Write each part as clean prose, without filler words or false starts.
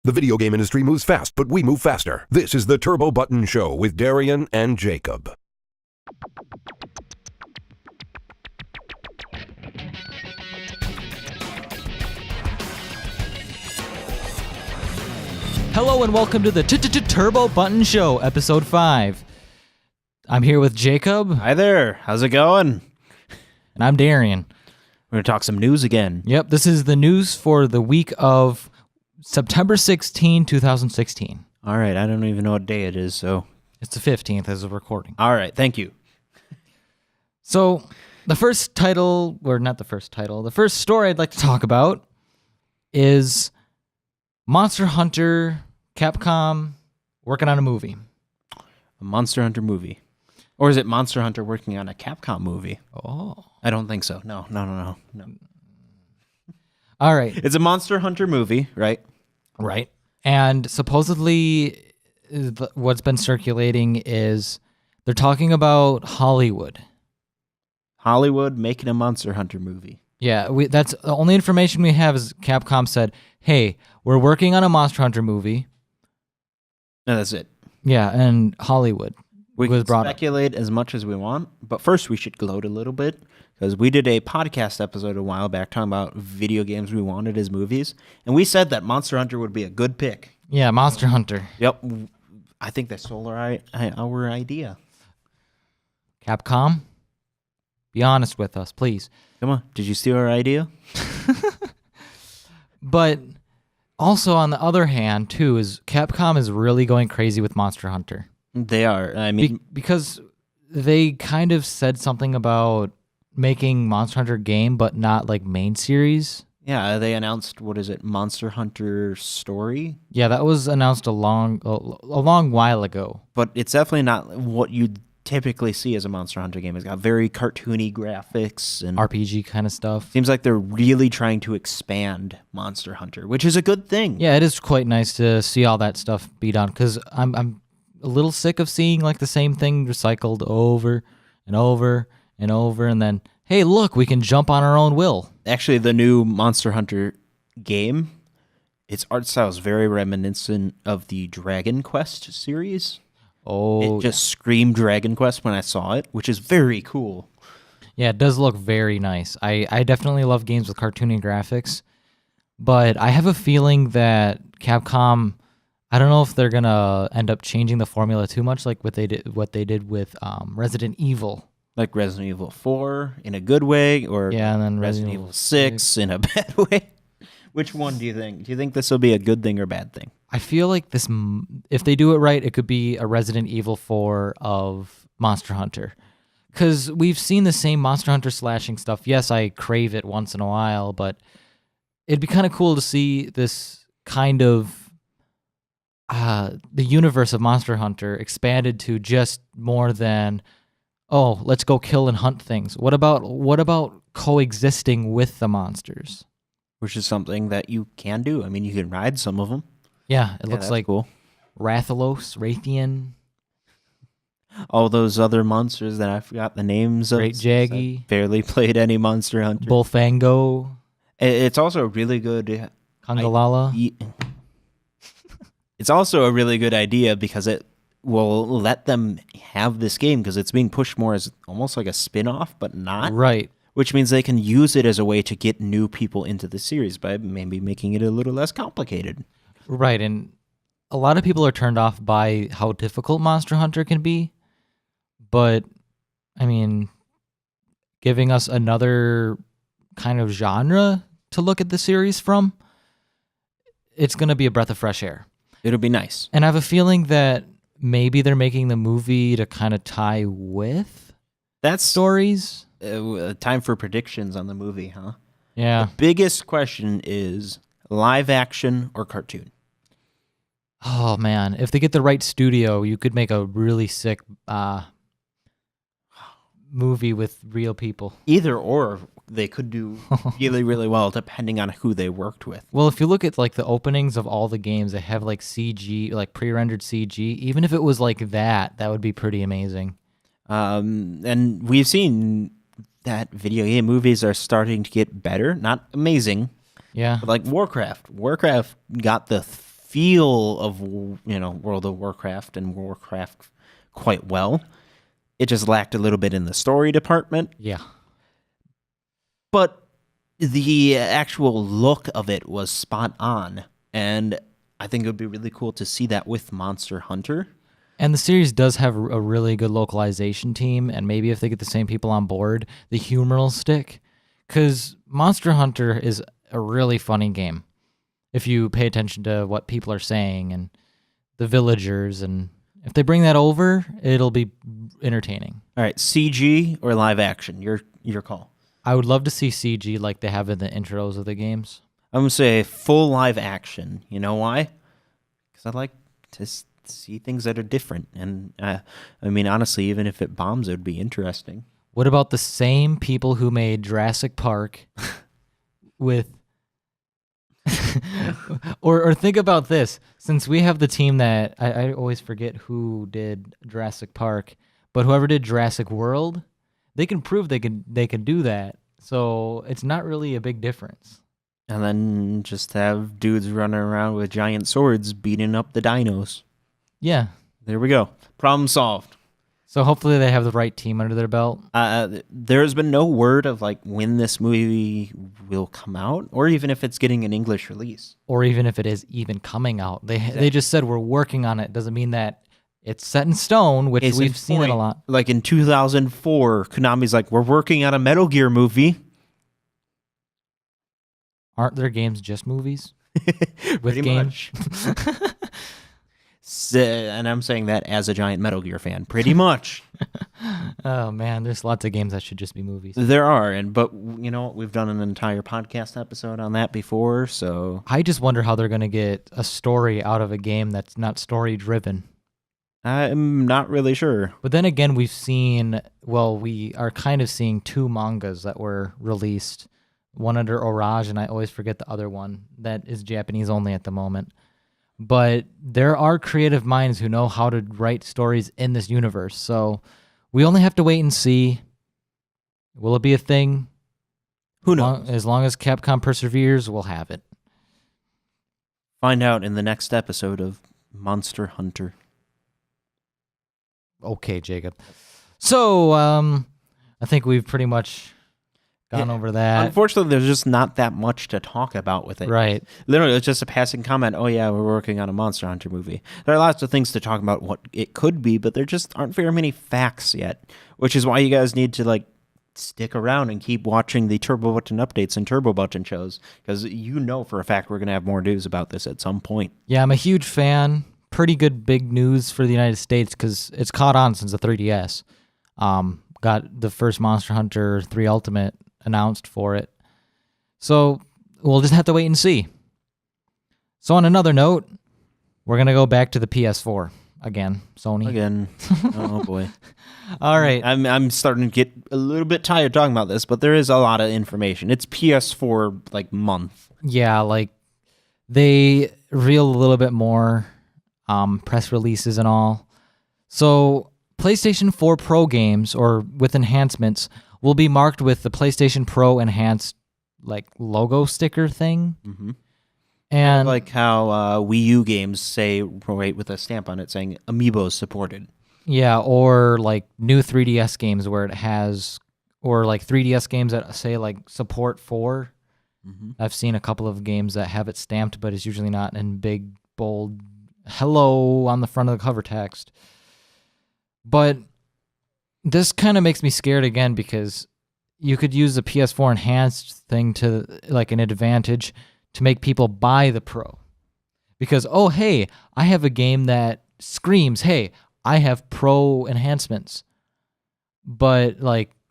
The video game industry moves fast, but we move faster. This is the Turbo Button Show with Darien and Jacob. Hello and welcome to the Turbo Button Show, episode 5. I'm here with Jacob. Hi there. How's it going? And I'm Darien. We're going to talk some news again. Yep, this is the news for the week of September 16, 2016. All right. I don't even know what day it is, so. It's the 15th as of recording. All right. Thank you. So, the first story I'd like to talk about is Monster Hunter, Capcom, working on a movie. A Monster Hunter movie. Or is it Monster Hunter working on a Capcom movie? Oh. I don't think so. No. All right. It's a Monster Hunter movie, right? Right. And supposedly what's been circulating is they're talking about Hollywood. Hollywood making a Monster Hunter movie. Yeah, that's the only information we have is Capcom said, hey, we're working on a Monster Hunter movie. No, that's it. Yeah, and Hollywood. We can speculate as much as we want, but first we should gloat a little bit, because we did a podcast episode a while back talking about video games we wanted as movies, and we said that Monster Hunter would be a good pick. Yeah, Monster Hunter. Yep. I think they stole our idea. Capcom, be honest with us, please. Come on. Did you steal our idea? But also on the other hand, too, is Capcom is really going crazy with Monster Hunter. They are. I mean, because they kind of said something about making Monster Hunter game, but not like main series. Yeah, they announced, what is it, Monster Hunter Story? Yeah, that was announced a long while ago. But it's definitely not what you'd typically see as a Monster Hunter game. It's got very cartoony graphics and RPG kind of stuff. Seems like they're really trying to expand Monster Hunter, which is a good thing. Yeah, it is quite nice to see all that stuff be done, because I'm a little sick of seeing like the same thing recycled over and over and over, and then, hey, look, we can jump on our own will. Actually, the new Monster Hunter game, its art style is very reminiscent of the Dragon Quest series. Oh, it just screamed Dragon Quest when I saw it, which is very cool. Yeah, it does look very nice. I definitely love games with cartoony graphics, but I have a feeling that Capcom, I don't know if they're gonna end up changing the formula too much, like what they did with Resident Evil. Like Resident Evil 4 in a good way, or yeah, and then Resident Evil 6 in a bad way. Which one do you think? Do you think this will be a good thing or bad thing? I feel like this, if they do it right, it could be a Resident Evil 4 of Monster Hunter. Because we've seen the same Monster Hunter slashing stuff. Yes, I crave it once in a while, but it'd be kind of cool to see this kind of the universe of Monster Hunter expanded to just more than, oh, let's go kill and hunt things. What about coexisting with the monsters? Which is something that you can do. I mean, you can ride some of them. Yeah, it looks like cool. Rathalos, Raytheon. All those other monsters that I forgot the names of. Great Jaggy. Barely played any Monster Hunter. Bullfango. It's also a really good... Congalala. It's also a really good idea because it will let them have this game, because it's being pushed more as almost like a spin-off, but not. Right. Which means they can use it as a way to get new people into the series by maybe making it a little less complicated. Right, and a lot of people are turned off by how difficult Monster Hunter can be, but, I mean, giving us another kind of genre to look at the series from, it's going to be a breath of fresh air. It'll be nice. And I have a feeling that maybe they're making the movie to kind of tie with that stories. Time for predictions on the movie, huh? Yeah. The biggest question is live action or cartoon? Oh, man. If they get the right studio, you could make a really sick movie with real people. Either or, they could do really, really well, depending on who they worked with. Well, if you look at like the openings of all the games, they have like CG, like pre-rendered CG. Even if it was like that would be pretty amazing. And we've seen that video game movies are starting to get better. Not amazing. Yeah. But like Warcraft. Warcraft got the feel of World of Warcraft and Warcraft quite well. It just lacked a little bit in the story department. Yeah. But the actual look of it was spot on. And I think it would be really cool to see that with Monster Hunter. And the series does have a really good localization team, and maybe if they get the same people on board, the humor will stick. Because Monster Hunter is a really funny game if you pay attention to what people are saying and the villagers, and if they bring that over, it'll be entertaining. All right, CG or live action? Your call. I would love to see CG like they have in the intros of the games. I'm going to say full live action. You know why? Because I like to see things that are different. And I mean, honestly, even if it bombs, it would be interesting. What about the same people who made Jurassic Park with... or think about this. Since we have the team that... I always forget who did Jurassic Park, but whoever did Jurassic World, they can prove they could do that. So it's not really a big difference. And then just have dudes running around with giant swords beating up the dinos. Yeah. There we go. Problem solved. So hopefully they have the right team under their belt. There's been no word of like when this movie will come out, or even if it's getting an English release, or even if it is even coming out. They just said we're working on it. Doesn't mean that it's set in stone, which we've seen it a lot. Like in 2004, Konami's like, we're working on a Metal Gear movie. Aren't their games just movies? With Pretty games? much. And I'm saying that as a giant Metal Gear fan. Pretty much. Oh, man. There's lots of games that should just be movies. There are. But you know what? We've done an entire podcast episode on that before. So I just wonder how they're going to get a story out of a game that's not story-driven. I'm not really sure. But then again, we are kind of seeing two mangas that were released. One under Orage, and I always forget the other one that is Japanese only at the moment. But there are creative minds who know how to write stories in this universe. So we only have to wait and see. Will it be a thing? Who knows? As long as Capcom perseveres, we'll have it. Find out in the next episode of Monster Hunter. Okay, Jacob. So I think we've pretty much gone over that. Unfortunately, there's just not that much to talk about with it. Right. Literally, it's just a passing comment. Oh, yeah, we're working on a Monster Hunter movie. There are lots of things to talk about what it could be, but there just aren't very many facts yet, which is why you guys need to, stick around and keep watching the Turbo Button updates and Turbo Button shows, because for a fact we're going to have more news about this at some point. Yeah, I'm a huge fan. Pretty good big news for the United States because it's caught on since the 3DS. Got the first Monster Hunter 3 Ultimate announced for it. So we'll just have to wait and see. So on another note, we're going to go back to the PS4 again, Sony. Again. Oh, boy. All right. I'm starting to get a little bit tired talking about this, but there is a lot of information. It's PS4 month. Yeah, they reel a little bit more press releases and all. So PlayStation 4 Pro games, or with enhancements, will be marked with the PlayStation Pro enhanced logo sticker thing. Mm-hmm. And like how Wii U games say right with a stamp on it saying Amiibo supported. Yeah, or new 3DS games where it has, or 3DS games that say support for. Mm-hmm. I've seen a couple of games that have it stamped, but it's usually not in big, bold, hello on the front of the cover text. But this kind of makes me scared again because you could use the PS4 enhanced thing to an advantage to make people buy the Pro. Because, oh, hey, I have a game that screams, hey, I have Pro enhancements. But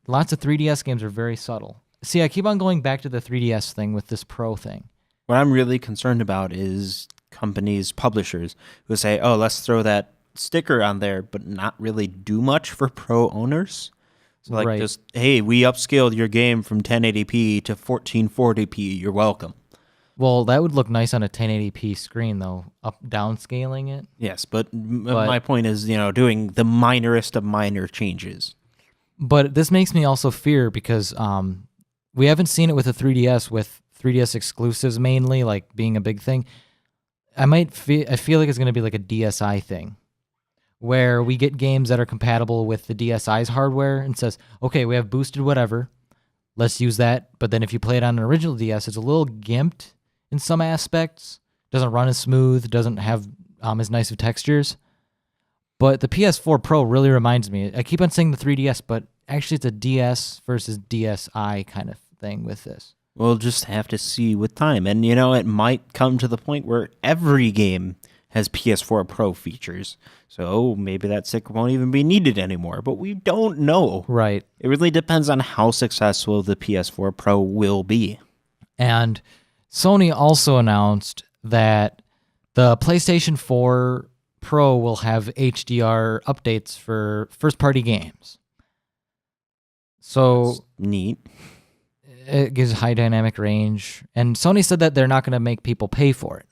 lots of 3DS games are very subtle. See, I keep on going back to the 3DS thing with this Pro thing. What I'm really concerned about is companies, publishers, who say, oh, let's throw that sticker on there, but not really do much for Pro owners. So Right. just, hey, we upscaled your game from 1080p to 1440p. You're welcome. Well, that would look nice on a 1080p screen, though, downscaling it. Yes, but my point is, doing the minorest of minor changes. But this makes me also fear because we haven't seen it with the 3DS, with 3DS exclusives mainly, being a big thing. I feel like it's going to be like a DSi thing, where we get games that are compatible with the DSi's hardware and says, okay, we have boosted whatever, let's use that. But then if you play it on an original DS, it's a little gimped in some aspects, doesn't run as smooth, doesn't have as nice of textures. But the PS4 Pro really reminds me, I keep on saying the 3DS, but actually it's a DS versus DSi kind of thing with this. We'll just have to see with time. And, it might come to the point where every game has PS4 Pro features. So maybe that stick won't even be needed anymore. But we don't know. Right. It really depends on how successful the PS4 Pro will be. And Sony also announced that the PlayStation 4 Pro will have HDR updates for first-party games. So That's neat. It gives high dynamic range. And Sony said that they're not going to make people pay for it.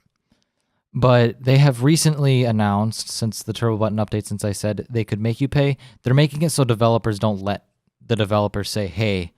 But they have recently announced, since the Turbo Button update, since I said they could make you pay, they're making it so developers don't let the developers say, hey,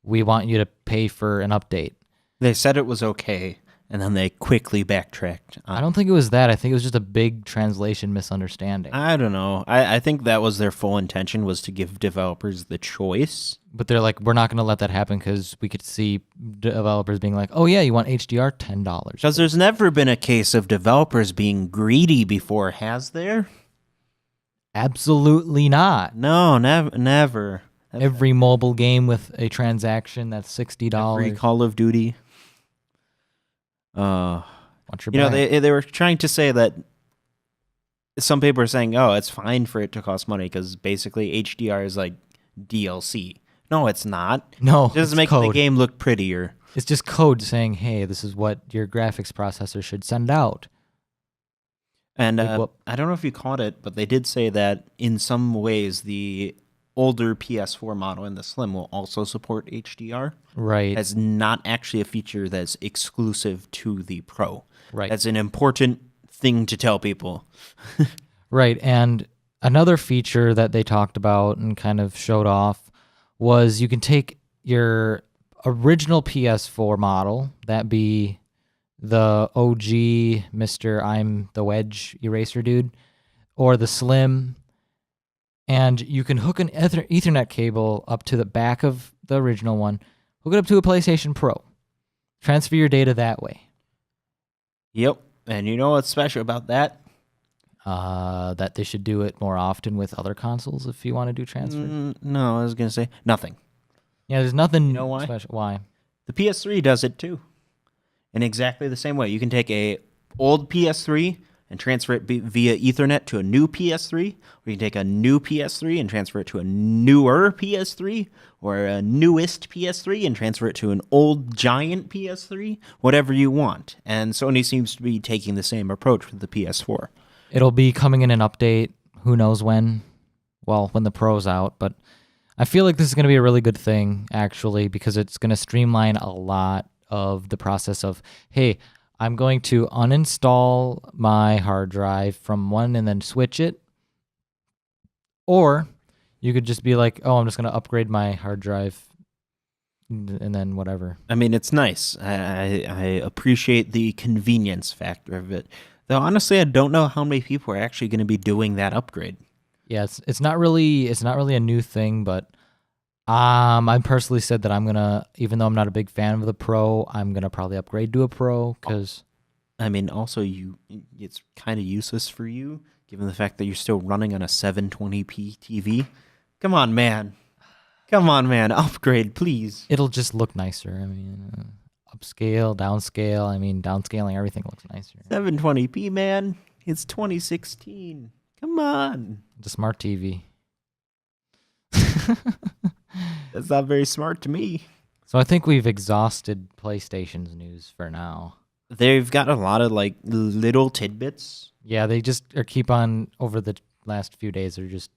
we want you to pay for an update. They said it was okay, and then they quickly backtracked. I don't think it was that. I think it was just a big translation misunderstanding. I don't know. I think that was their full intention, was to give developers the choice. But they're like, we're not going to let that happen because we could see developers being like, oh, yeah, you want HDR? $10. Because there's never been a case of developers being greedy before, has there? Absolutely not. No, never. Every mobile game with a transaction that's $60. Every Call of Duty. Watch your back. They were trying to say that some people are saying, oh, it's fine for it to cost money because basically HDR is like DLC. No, it's not. No, It just it's makes code. the game look prettier. It's just code saying, hey, this is what your graphics processor should send out. And Like I don't know if you caught it, but they did say that in some ways the older PS4 model and the Slim will also support HDR. Right. That's not actually a feature that's exclusive to the Pro. Right. That's an important thing to tell people. Right. And another feature that they talked about and kind of showed off was you can take your original PS4 model, that be the OG Mr. I'm the Wedge eraser dude, or the Slim, and you can hook an Ethernet cable up to the back of the original one, hook it up to a PlayStation Pro, transfer your data that way. Yep. And you know what's special about that? That they should do it more often with other consoles if you want to do transfer. No, I was going to say nothing. Yeah, there's nothing You know why? special. Why? The PS3 does it too. In exactly the same way. You can take a old PS3 and transfer it via Ethernet to a new PS3, or you can take a new PS3 and transfer it to a newer PS3, or a newest PS3 and transfer it to an old giant PS3, whatever you want. And Sony seems to be taking the same approach with the PS4. It'll be coming in an update. Who knows when? Well, when the Pro's out. But I feel like this is going to be a really good thing, actually, because it's going to streamline a lot of the process of, hey, I'm going to uninstall my hard drive from one and then switch it. Or you could just be like, oh, I'm just going to upgrade my hard drive and then whatever. I mean, it's nice. I appreciate the convenience factor of it. Though, honestly, I don't know how many people are actually going to be doing that upgrade. Yeah, it's not really a new thing, but I personally said that I'm gonna, even though I'm not a big fan of the Pro, I'm gonna probably upgrade to a Pro because. I mean, also it's kind of useless for you, given the fact that you're still running on a 720p TV. Come on, man. Upgrade, please. It'll just look nicer. I mean, upscale, downscale. I mean, downscaling, everything looks nicer. 720p, man. It's 2016. Come on. It's a smart TV. That's not very smart to me. So I think we've exhausted PlayStation's news for now. They've got a lot of like little tidbits. Yeah, they just keep on over the last few days. They're just,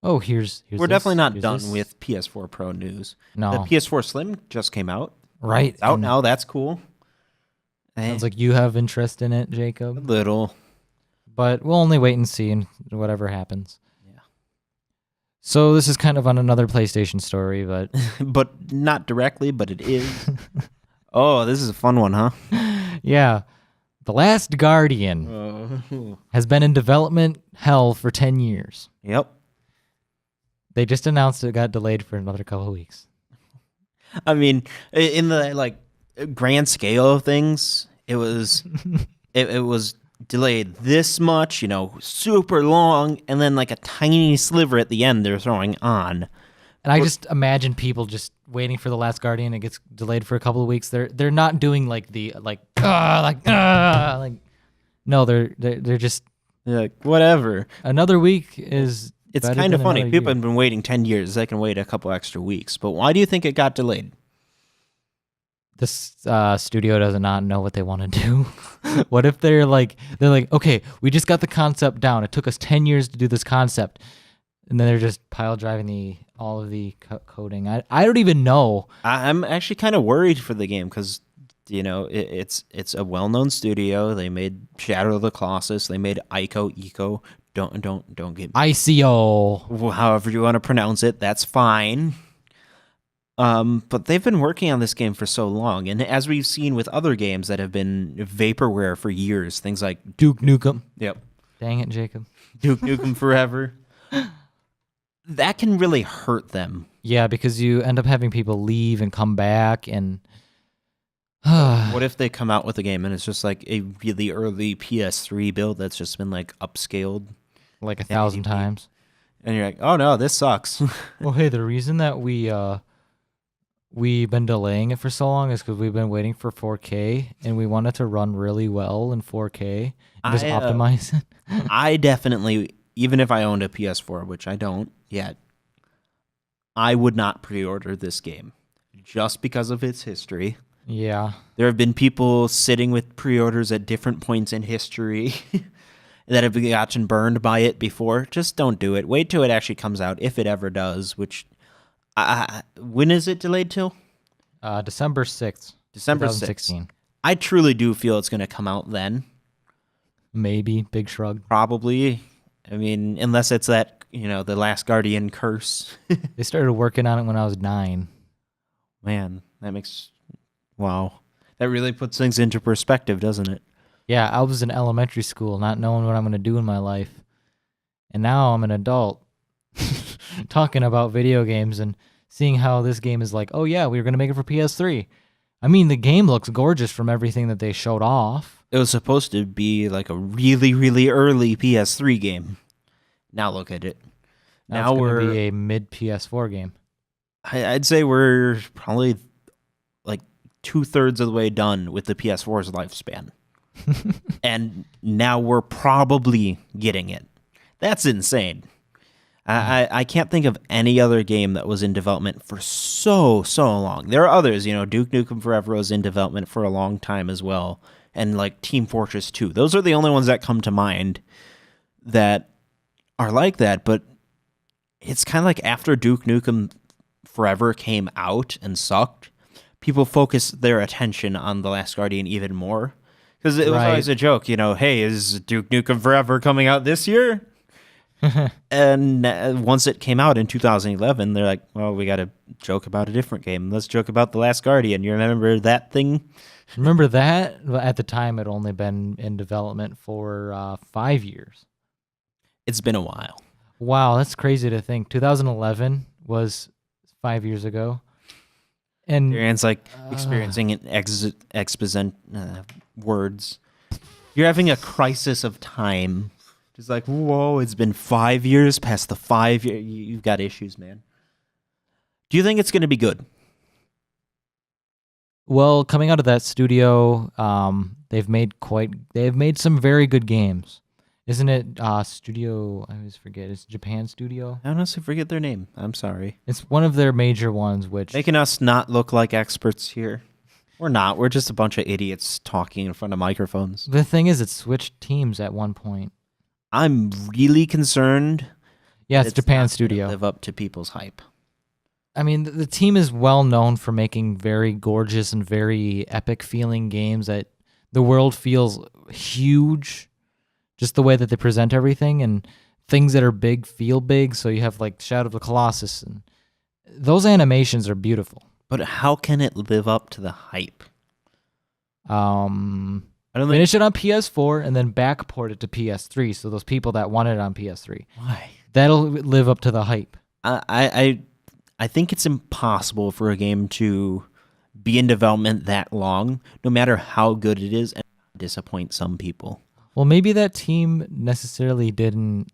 oh, here's We're this, definitely not here's done this. with PS4 Pro news. No. The PS4 Slim just came out. Right. It's out and now. That's cool. Sounds like you have interest in it, Jacob. A little. But we'll only wait and see, and whatever happens. Yeah. So this is kind of on another PlayStation story, but But not directly, but it is. Oh, this is a fun one, huh? yeah. The Last Guardian has been in development hell for 10 years. Yep. They just announced it got delayed for another couple of weeks. I mean, in the grand scale of things, it was it was delayed this much, super long, and then like a tiny sliver at the end they're throwing on. And I just imagine people just waiting for The Last Guardian. It gets delayed for a couple of weeks. They're not doing no, they're just like whatever. Another week is. It's kind of funny. People have been waiting 10 years. They can wait a couple extra weeks. But why do you think it got delayed? This studio does not know what they want to do. What if they're like, okay, we just got the concept down. It took us 10 years to do this concept. And then they're just pile driving all of the coding. I don't even know. I'm actually kind of worried for the game because, it's a well-known studio. They made Shadow of the Colossus. They made Eco. Don't get me. ICO. However you want to pronounce it, that's fine. But they've been working on this game for so long, and as we've seen with other games that have been vaporware for years, things like Duke Nukem. Yep. Dang it, Jacob. Duke Nukem Forever. That can really hurt them. Yeah, because you end up having people leave and come back, and what if they come out with a game and it's just like a really early PS3 build that's just been like upscaled like 1,000 times, and you're like, oh no, this sucks. Well, hey, the reason that we've been delaying it for so long is because we've been waiting for 4K, and we want it to run really well in 4K and just optimize it. I definitely, even if I owned a PS4, which I don't yet, I would not pre-order this game just because of its history. Yeah. There have been people sitting with pre-orders at different points in history that have gotten burned by it before. Just don't do it. Wait till it actually comes out, if it ever does, which... when is it delayed till? December 6th. December 2016. I truly do feel it's going to come out then. Maybe. Big shrug. Probably. I mean, unless it's that, the Last Guardian curse. They started working on it when I was 9. Man, that makes... Wow. That really puts things into perspective, doesn't it? Yeah, I was in elementary school not knowing what I'm going to do in my life. And now I'm an adult talking about video games and seeing how this game is like, oh yeah, we were going to make it for PS3. I mean, the game looks gorgeous from everything that they showed off. It was supposed to be like a really, really early PS3 game. Now look at it. Now it's going to be a mid PS4 game. I'd say we're probably like 2/3 of the way done with the PS4's lifespan. And now we're probably getting it. That's insane. I can't think of any other game that was in development for so long. There are others, Duke Nukem Forever was in development for a long time as well. And like Team Fortress 2. Those are the only ones that come to mind that are like that. But it's kind of like after Duke Nukem Forever came out and sucked, people focused their attention on The Last Guardian even more. Because it was always a joke, hey, is Duke Nukem Forever coming out this year? And once it came out in 2011, they're like, well, we got to joke about a different game. Let's joke about The Last Guardian. You remember that thing? Remember that? At the time, it had only been in development for 5 years. It's been a while. Wow, that's crazy to think. 2011 was 5 years ago. And Darian's like experiencing an exposent words. You're having a crisis of time. Just like, whoa, it's been 5 years past the 5 year. You've got issues, man. Do you think it's going to be good? Well, coming out of that studio, they've made some very good games. Isn't it Studio? I always forget. It's Japan Studio. I honestly forget their name. I'm sorry. It's one of their major ones, which making us not look like experts here. We're not. We're just a bunch of idiots talking in front of microphones. The thing is, it switched teams at one point. I'm really concerned. Yeah, it's Japan Studio. Live up to people's hype. I mean, the team is well known for making very gorgeous and very epic feeling games that the world feels huge. Just the way that they present everything, and things that are big feel big. So you have like Shadow of the Colossus, and those animations are beautiful. But how can it live up to the hype? A I don't think. Finish it on PS4 and then backport it to PS3. So those people that want it on PS3, Why? that'll live up to the hype. I think it's impossible for a game to be in development that long, no matter how good it is, and disappoint some people. Well, maybe that team necessarily didn't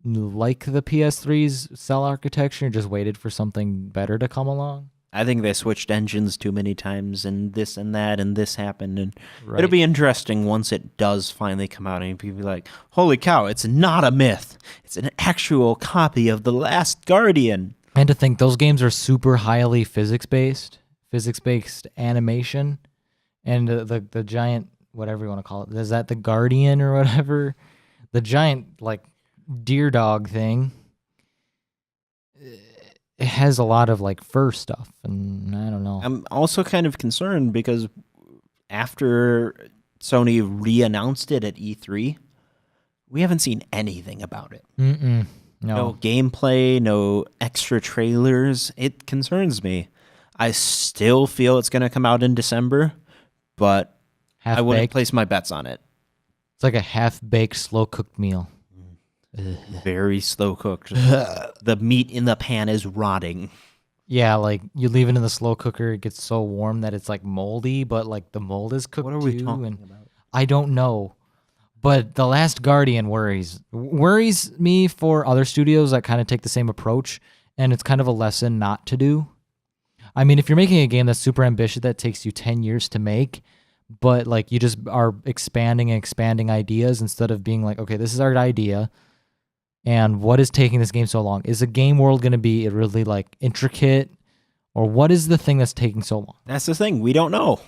like the PS3's cell architecture and just waited for something better to come along. I think they switched engines too many times, and this and that, and this happened, and Right. it'll be interesting once it does finally come out, and people be like, "Holy cow! It's not a myth; it's an actual copy of The Last Guardian." And to think those games are super highly physics-based animation, and the giant, whatever you want to call it, is that the Guardian or whatever, the giant like deer dog thing. It has a lot of like fur stuff, and I don't know. I'm also kind of concerned because after Sony re-announced it at E3, we haven't seen anything about it. No. No gameplay, no extra trailers. It concerns me. I still feel it's going to come out in December, but I wouldn't Half-baked. place my bets on it. It's like a half-baked, slow-cooked meal. Very slow cooked. The meat in the pan is rotting. Yeah, like you leave it in the slow cooker, it gets so warm that it's like moldy, but like the mold is cooked What are we too. talking And about? I don't know. But The Last Guardian worries me for other studios that kind of take the same approach, and it's kind of a lesson not to do. I mean, if you're making a game that's super ambitious that takes you 10 years to make, but like you just are expanding and expanding ideas instead of being like, okay, this is our idea. And what is taking this game so long? Is the game world going to be really like intricate, or what is the thing that's taking so long? That's the thing. We don't know.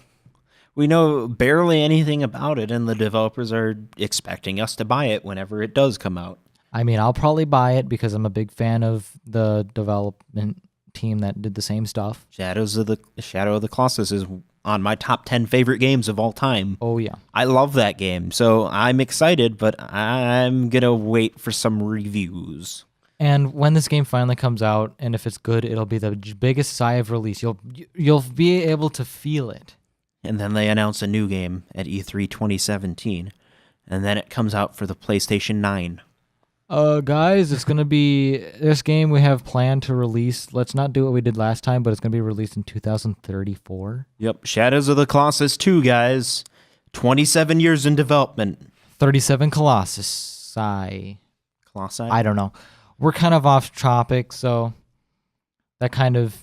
We know barely anything about it, and the developers are expecting us to buy it whenever it does come out. I mean, I'll probably buy it because I'm a big fan of the development team that did the same stuff. Shadow of the Colossus is on my top 10 favorite games of all time. Oh yeah. I love that game, so I'm excited, but I'm going to wait for some reviews. And when this game finally comes out, and if it's good, it'll be the biggest sigh of release. You'll be able to feel it. And then they announce a new game at E3 2017, and then it comes out for the PlayStation 9. Guys, it's gonna be this game we have planned to release. Let's not do what we did last time, but it's gonna be released in 2034. Yep, Shadows of the Colossus 2, guys. 27 years in development. 37 Colossus. Colossi? I don't know. We're kind of off topic, so that kind of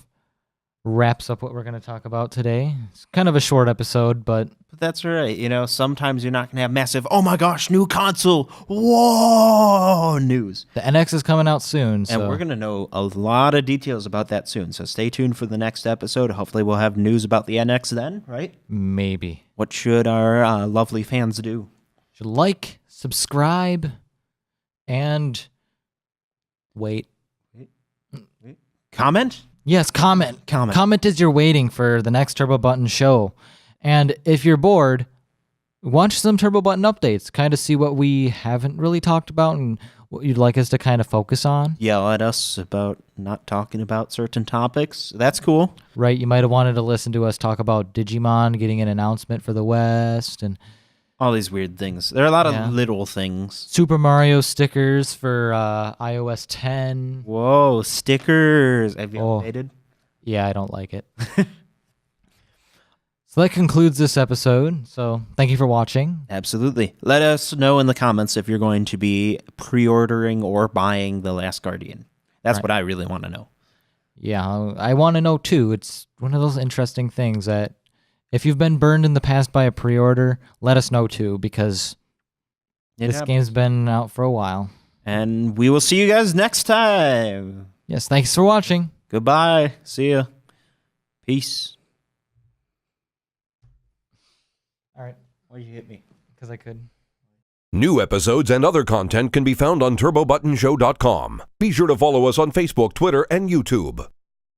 wraps up what we're going to talk about today. It's kind of a short episode, but But that's all right. You know, sometimes you're not going to have massive, oh my gosh, new console, whoa, news. the NX is coming out soon. So And we're going to know a lot of details about that soon. So stay tuned for the next episode. Hopefully we'll have news about the NX then, right? maybe. What should our lovely fans do? Should like, subscribe, and wait. Comment? Yes, comment. Comment. Comment as you're waiting for the next Turbo Button show. And if you're bored, watch some Turbo Button updates. Kind of see what we haven't really talked about and what you'd like us to kind of focus on. Yell at us about not talking about certain topics. That's cool. Right? You might have wanted to listen to us talk about Digimon getting an announcement for the West and All these weird things. There are a lot Yeah. of little things. Super Mario stickers for iOS 10. Whoa, stickers. Have you Oh. updated? Yeah, I don't like it. So that concludes this episode. So thank you for watching. Absolutely. Let us know in the comments if you're going to be pre-ordering or buying The Last Guardian. That's Right. what I really want to know. Yeah, I want to know too. It's one of those interesting things that if you've been burned in the past by a pre-order, let us know too, because this Yeah. game's been out for a while. And we will see you guys next time. Yes, thanks for watching. Goodbye. See ya. Peace. All right, Why you hit me? because I could. New episodes and other content can be found on TurboButtonShow.com. Be sure to follow us on Facebook, Twitter, and YouTube.